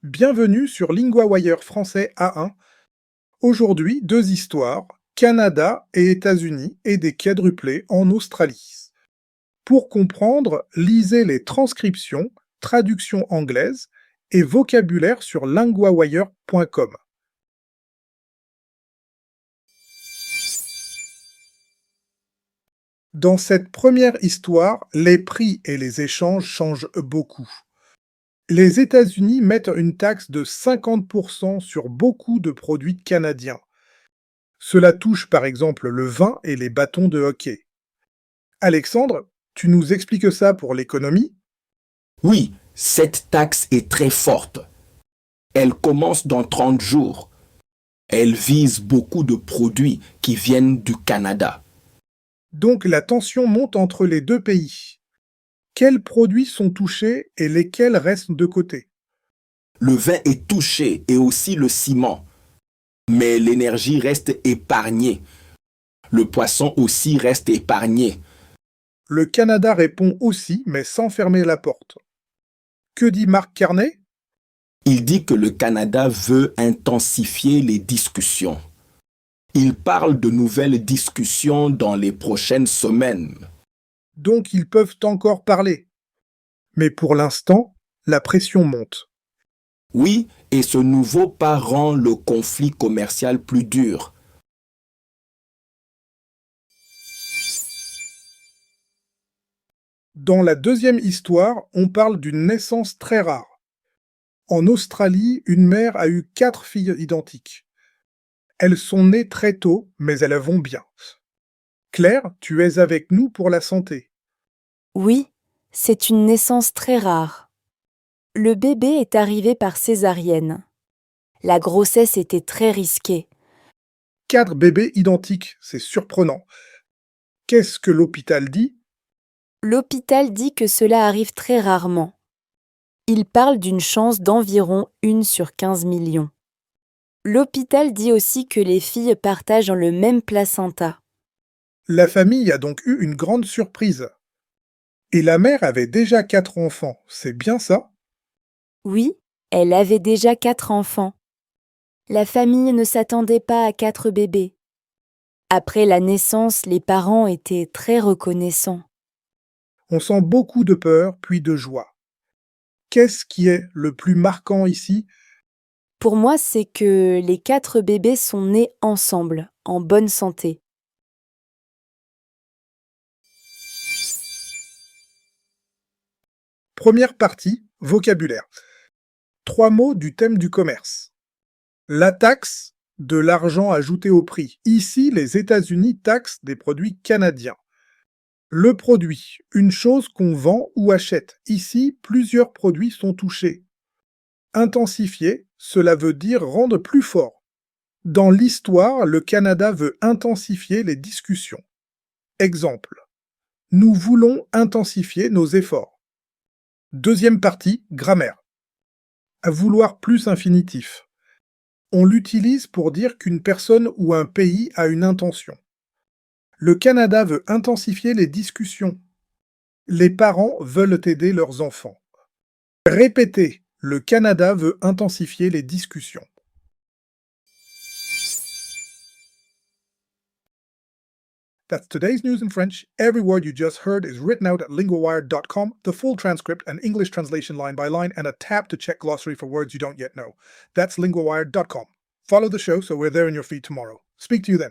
Bienvenue sur LinguaWire français A1. Aujourd'hui, deux histoires, Canada et États-Unis et des quadruplés en Australie. Pour comprendre, lisez les transcriptions, traductions anglaises et vocabulaire sur linguawire.com. Dans cette première histoire, les prix et les échanges changent beaucoup. Les États-Unis mettent une taxe de 50% sur beaucoup de produits canadiens. Cela touche par exemple le vin et les bâtons de hockey. Alexandre, tu nous expliques ça pour l'économie? Oui, cette taxe est très forte. Elle commence dans 30 jours. Elle vise beaucoup de produits qui viennent du Canada. Donc la tension monte entre les deux pays. Quels produits sont touchés et lesquels restent de côté? Le vin est touché et aussi le ciment. Mais l'énergie reste épargnée. Le poisson aussi reste épargné. Le Canada répond aussi, mais sans fermer la porte. Que dit Mark Carney? Il dit que le Canada veut intensifier les discussions. Il parle de nouvelles discussions dans les prochaines semaines. Donc ils peuvent encore parler. Mais pour l'instant, la pression monte. Oui, et ce nouveau pas rend le conflit commercial plus dur. Dans la deuxième histoire, on parle d'une naissance très rare. En Australie, une mère a eu 4 filles identiques. Elles sont nées très tôt, mais elles vont bien. Claire, tu es avec nous pour la santé. Oui, c'est une naissance très rare. Le bébé est arrivé par césarienne. La grossesse était très risquée. 4 bébés identiques, c'est surprenant. Qu'est-ce que l'hôpital dit? L'hôpital dit que cela arrive très rarement. Il parle d'une chance d'environ 1 sur 15 millions. L'hôpital dit aussi que les filles partagent le même placenta. La famille a donc eu une grande surprise. Et la mère avait déjà 4 enfants, c'est bien ça? Oui, elle avait déjà 4 enfants. La famille ne s'attendait pas à 4 bébés. Après la naissance, les parents étaient très reconnaissants. On sent beaucoup de peur, puis de joie. Qu'est-ce qui est le plus marquant ici? Pour moi, c'est que les 4 bébés sont nés ensemble, en bonne santé. Première partie, vocabulaire. 3 mots du thème du commerce. La taxe, de l'argent ajouté au prix. Ici, les États-Unis taxent des produits canadiens. Le produit, une chose qu'on vend ou achète. Ici, plusieurs produits sont touchés. Intensifier, cela veut dire rendre plus fort. Dans l'histoire, le Canada veut intensifier les discussions. Exemple. Nous voulons intensifier nos efforts. Deuxième partie, grammaire. À vouloir plus infinitif. On l'utilise pour dire qu'une personne ou un pays a une intention. Le Canada veut intensifier les discussions. Les parents veulent aider leurs enfants. Répétez, le Canada veut intensifier les discussions. That's today's news in French. Every word you just heard is written out at linguawire.com, the full transcript, an English translation line by line, and a tab to check glossary for words you don't yet know. That's linguawire.com. Follow the show so we're there in your feed tomorrow. Speak to you then.